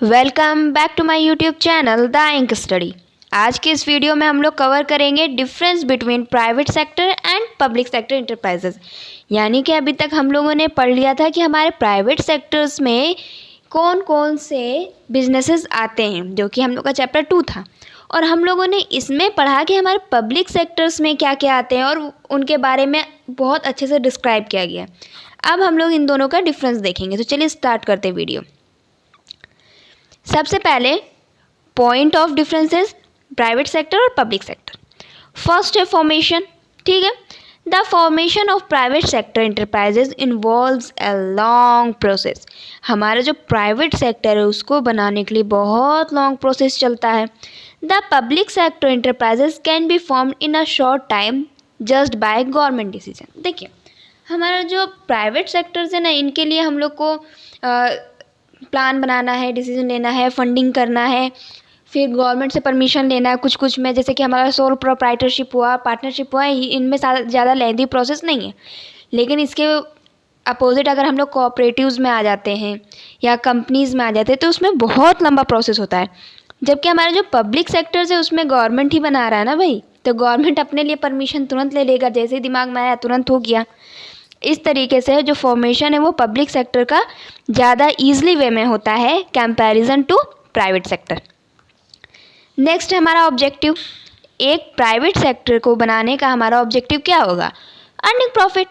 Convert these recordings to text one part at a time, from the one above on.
Welcome back to my YouTube channel the ink study. आज के इस वीडियो में हम लोग कवर करेंगे difference between private sector and public sector enterprises. यानी कि अभी तक हम लोगों ने पढ़ लिया था कि हमारे प्राइवेट सेक्टर्स में कौन कौन से बिजनेसेस आते हैं, जो कि हम लोग का चैप्टर 2 था। और हम लोगों ने इसमें पढ़ा कि हमारे पब्लिक सेक्टर्स में क्या क्या आते हैं और उनके बारे में बहुत अच्छे से डिस्क्राइब किया गया। अब हम लोग इन दोनों का डिफरेंस देखेंगे, तो चलिए स्टार्ट करते हैं वीडियो। सबसे पहले point of differences private sector और पब्लिक सेक्टर। फर्स्ट है फॉर्मेशन। ठीक है, the formation of private sector enterprises involves a long process. हमारा जो प्राइवेट सेक्टर है उसको बनाने के लिए बहुत लॉन्ग प्रोसेस चलता है। The public sector enterprises can be formed in a short time just by government decision. देखिए, हमारा जो प्राइवेट सेक्टर्स है ना, इनके लिए हम लोग को प्लान बनाना है, डिसीजन लेना है, फंडिंग करना है, फिर गवर्नमेंट से परमिशन लेना है कुछ कुछ में, जैसे कि हमारा सोल प्रोप्राइटरशिप हुआ, पार्टनरशिप हुआ, इनमें ज़्यादा लेंथी प्रोसेस नहीं है। लेकिन इसके अपोजिट अगर हम लोग कोऑपरेटिव्स में आ जाते हैं या कंपनीज़ में आ जाते हैं तो उसमें बहुत लंबा प्रोसेस होता है। जबकि हमारा जो पब्लिक सेक्टर्स है उसमें गवर्नमेंट ही बना रहा है ना भाई, तो गवर्नमेंट अपने लिए परमिशन तुरंत ले लेगा, जैसे ही दिमाग में आया तुरंत हो गया। इस तरीके से जो फॉर्मेशन है वो पब्लिक सेक्टर का ज़्यादा ईजिली वे में होता है comparison to private sector. Next है हमारा ऑब्जेक्टिव। एक प्राइवेट सेक्टर को बनाने का हमारा ऑब्जेक्टिव क्या होगा? Earning profit.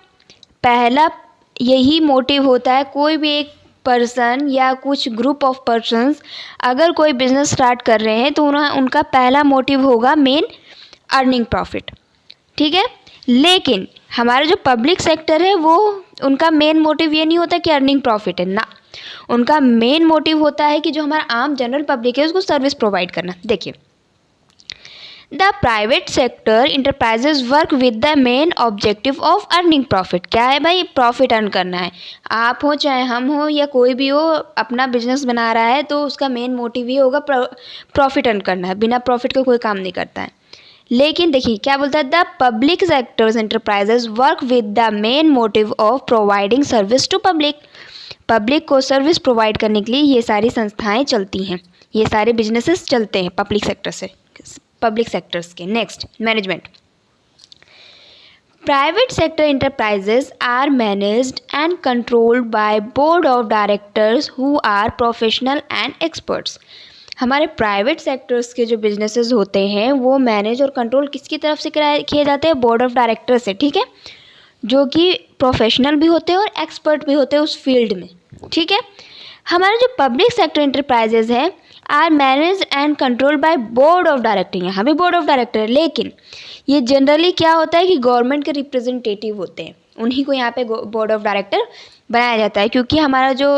पहला यही मोटिव होता है। कोई भी एक पर्सन या कुछ ग्रुप ऑफ पर्सन्स अगर कोई बिजनेस स्टार्ट कर रहे हैं तो उनका पहला मोटिव होगा मेन अर्निंग प्रॉफिट। ठीक है, लेकिन हमारा जो पब्लिक सेक्टर है वो उनका मेन मोटिव ये नहीं होता कि अर्निंग प्रॉफिट है ना, उनका मेन मोटिव होता है कि जो हमारा आम जनरल पब्लिक है उसको सर्विस प्रोवाइड करना। देखिए, the private sector enterprises work with the main objective of earning profit. क्या है भाई? प्रॉफिट अर्न करना है। आप हो चाहे हम हो या कोई भी हो, अपना बिजनेस बना रहा है तो उसका मेन मोटिव ये होगा प्रॉफिट अर्न करना है। बिना प्रॉफिट के कोई काम नहीं करता है। लेकिन देखिए क्या बोलता है, the public sectors enterprises work with the main motive of providing service to public. Public को सर्विस प्रोवाइड करने के लिए ये सारी संस्थाएं चलती हैं, ये सारे बिजनेसेस चलते हैं पब्लिक सेक्टर से, पब्लिक सेक्टर्स के। Next, management. Private sector enterprises are managed and controlled by board of directors who are professional and experts। हमारे प्राइवेट सेक्टर्स के जो बिजनेसेस होते हैं वो मैनेज और कंट्रोल किसकी तरफ से किए जाते हैं? बोर्ड ऑफ डायरेक्टर से। ठीक है, जो कि प्रोफेशनल भी होते हैं और एक्सपर्ट भी होते हैं उस फील्ड में। ठीक है, हमारे जो पब्लिक सेक्टर इंटरप्राइजेज है are manage and control by board of director. यहाँ भी बोर्ड ऑफ डायरेक्टर है, लेकिन ये जनरली क्या होता है कि गवर्नमेंट के रिप्रेजेंटेटिव होते हैं, उन्हीं को यहाँ पे बोर्ड ऑफ डायरेक्टर बनाया जाता है। क्योंकि हमारा जो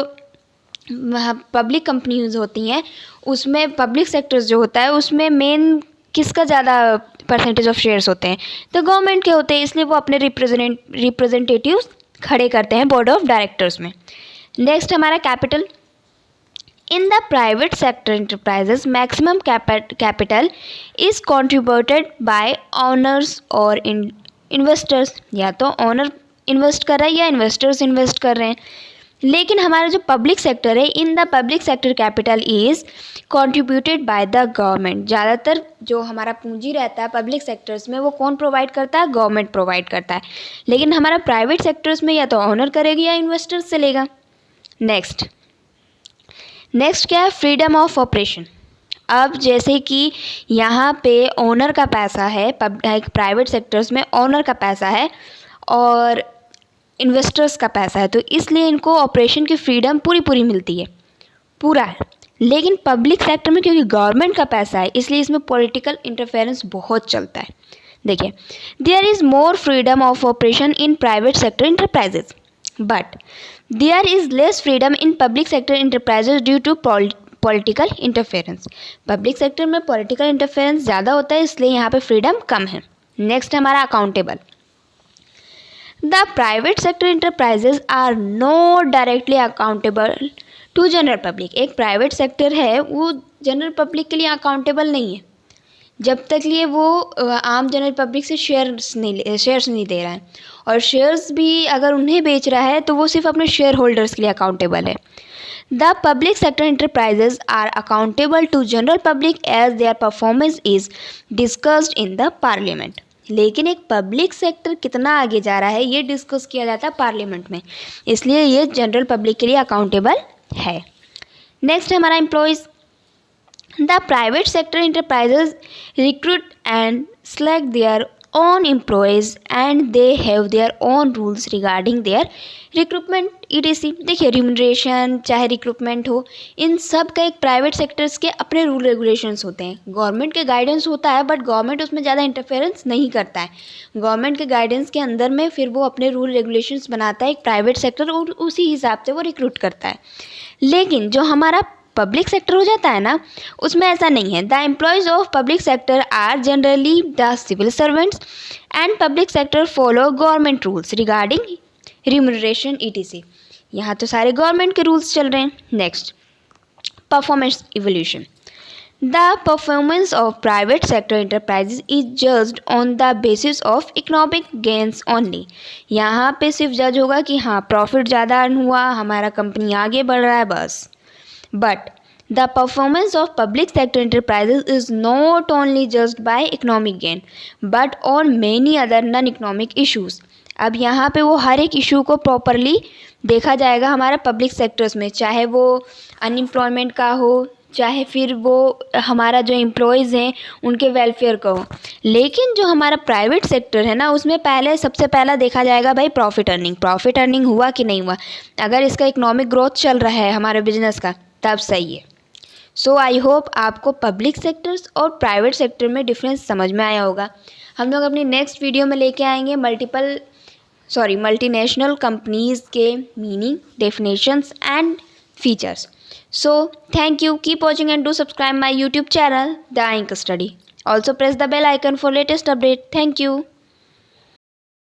पब्लिक कंपनीज होती हैं उसमें पब्लिक सेक्टर्स जो होता है उसमें मेन किसका ज़्यादा परसेंटेज ऑफ शेयर्स होते हैं? तो गवर्नमेंट के होते हैं, इसलिए वो अपने रिप्रेजेंटेटिव्स खड़े करते हैं बोर्ड ऑफ डायरेक्टर्स में। नेक्स्ट हमारा capital. In the private sector enterprises maximum capital is contributed bye honours और इन्वेस्टर्स। या तो ऑनर इन्वेस्ट कर रहा है या इन्वेस्टर्स इन्वेस्ट कर रहे हैं। लेकिन हमारा जो पब्लिक सेक्टर है, in the public sector capital is contributed by the government. ज़्यादातर जो हमारा पूंजी रहता है पब्लिक सेक्टर्स में वो कौन प्रोवाइड करता है? गवर्नमेंट प्रोवाइड करता है। लेकिन हमारा प्राइवेट सेक्टर्स में या तो ऑनर करेगी या इन्वेस्टर्स से लेगा। नेक्स्ट क्या है? Freedom of operation. अब जैसे कि यहाँ पे ओनर का पैसा है, प्राइवेट सेक्टर्स में ओनर का पैसा है और इन्वेस्टर्स का पैसा है, तो इसलिए इनको ऑपरेशन की फ्रीडम पूरी मिलती है, पूरा है। लेकिन पब्लिक सेक्टर में क्योंकि गवर्नमेंट का पैसा है इसलिए इसमें पॉलिटिकल इंटरफेरेंस बहुत चलता है। देखिए, there is more freedom of operation in private sector enterprises but there is less freedom in public sector enterprises due to political interference. Public sector में पॉलिटिकल इंटरफेरेंस ज़्यादा होता है, इसलिए यहाँ पे फ्रीडम कम है। नेक्स्ट हमारा accountable. The private sector enterprises are not directly accountable to general public। एक प्राइवेट सेक्टर है वो जनरल पब्लिक के लिए अकाउंटेबल नहीं है जब तक लिए वो आम जनरल पब्लिक से शेयर्स नहीं दे रहा है, और शेयर्स भी अगर उन्हें बेच रहा है तो वो सिर्फ अपने शेयर होल्डर्स के लिए अकाउंटेबल है। The public sector enterprises are accountable to general public as their performance is discussed in the parliament. लेकिन एक पब्लिक सेक्टर कितना आगे जा रहा है ये डिस्कस किया जाता है पार्लियामेंट में, इसलिए ये जनरल पब्लिक के लिए अकाउंटेबल है। नेक्स्ट है हमारा employees. The private sector enterprises recruit and select their own employees and they have their own rules regarding their recruitment etc. देखिए रिम्यूनरेशन चाहे रिक्रूटमेंट हो, इन सब का एक प्राइवेट सेक्टर्स के अपने रूल रेगुलेशंस होते हैं। गवर्नमेंट के गाइडेंस होता है बट गवर्नमेंट उसमें ज़्यादा इंटरफेरेंस नहीं करता है। गवर्नमेंट के गाइडेंस के अंदर में फिर वो अपने रूल रेगुलेशंस बनाता है एक प्राइवेट सेक्टर और उसी हिसाब से वो रिक्रूट करता है। लेकिन जो हमारा पब्लिक सेक्टर हो जाता है ना, उसमें ऐसा नहीं है। The employees of public sector are generally the civil servants and public sector follow government rules regarding remuneration etc. यहाँ तो सारे गवर्नमेंट के रूल्स चल रहे हैं। Next, performance evolution. The performance of private sector enterprises is judged on the basis of economic gains only. यहाँ पे सिर्फ जज होगा कि हाँ प्रॉफिट ज़्यादा अर्न हुआ, हमारा कंपनी आगे बढ़ रहा है, बस। But the performance of public sector enterprises is not only judged by economic gain, but on many other non-economic issues. अब यहाँ पे वो हर एक इशू को प्रॉपरली देखा जाएगा हमारा पब्लिक सेक्टर्स में, चाहे वो अनएम्प्लॉयमेंट का हो, चाहे फिर वो हमारा जो एम्प्लॉयज़ हैं उनके वेलफेयर का हो। लेकिन जो हमारा प्राइवेट सेक्टर है ना, उसमें पहले सबसे पहला देखा जाएगा भाई प्रॉफिट अर्निंग हुआ कि नहीं हुआ। अगर इसका इकोनॉमिक ग्रोथ चल रहा है हमारे बिजनेस का तब सही है। सो आई होप आपको पब्लिक सेक्टर्स और प्राइवेट सेक्टर में डिफरेंस समझ में आया होगा। हम लोग अपनी नेक्स्ट वीडियो में लेके आएंगे मल्टीनेशनल कंपनीज़ के meaning, definitions and features. So thank you, keep watching and do subscribe my YouTube channel the ink study. Also press the bell icon for latest update. Thank you.